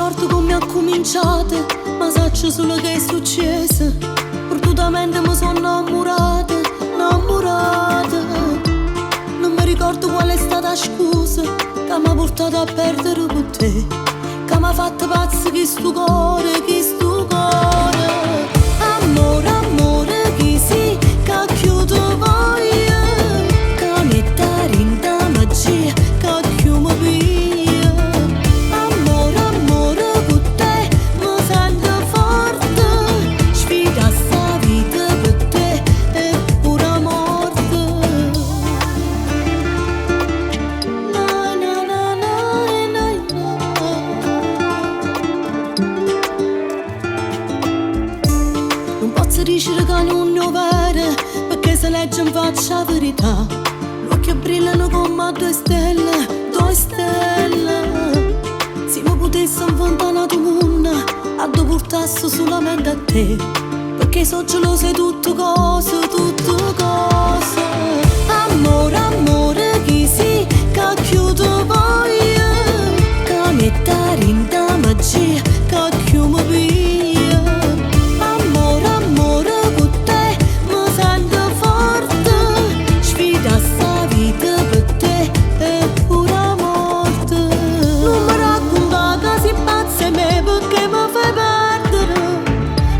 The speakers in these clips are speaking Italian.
ricordo come ha cominciato, ma saccio solo che è successo. Perdutamente mi sono innamorata, innamorata. Non mi ricordo qual è stata la scusa che mi ha portato a perdere con te, che mi ha fatto pazzo chi sto cuore, chi sto cuore. Amore, amore, chi si, che chiudo voglio, che mettare in da magia, che chiumo via. Amore, amore, con te mi sento forte, sfida sta vita per te è pura morte. Na na na na na na. Non posso dire che non è vero, perché se legge in faccia la verità. Gli occhi brillano come due stelle, due stelle. Se mi potessi inventare una mondo, a dove portassi solamente a te, perché so gelosa di tutte cose, tutte cose. Amore, amore, chi si, che chiudo voglio, che mettare in da magia, che chiumo via. Amore, amore, con te mi sento forte, sfida sta vita per te è pura morte. Non mi racconta che sei pazza e me perché mi fai perdere,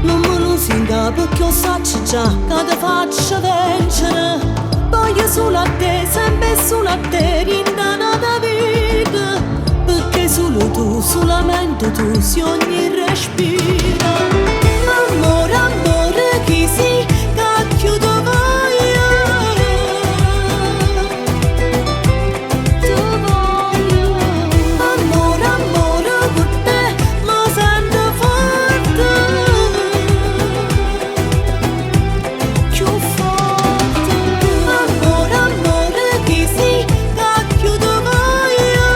non me lo singa perché io saccio già che ti faccio vincere. Voglio solo a te, sempre solo a te, rindanata vita, perché solo tu, solamente tu, si ogni respiro. Amore, amore, chi si, che chiudo voglio, tu voglio. Amore, amore, con te mi sento forte, più forte. Amore, amore, chi si, che chiudo voglio,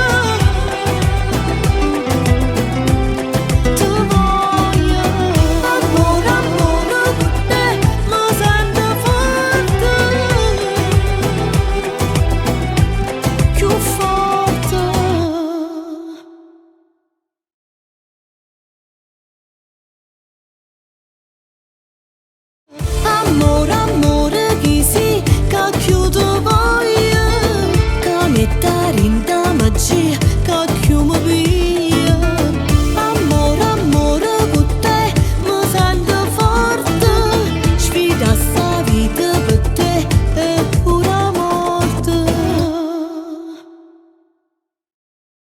tu voglio. Amore, amore, con te mi sento forte, più forte. Amore,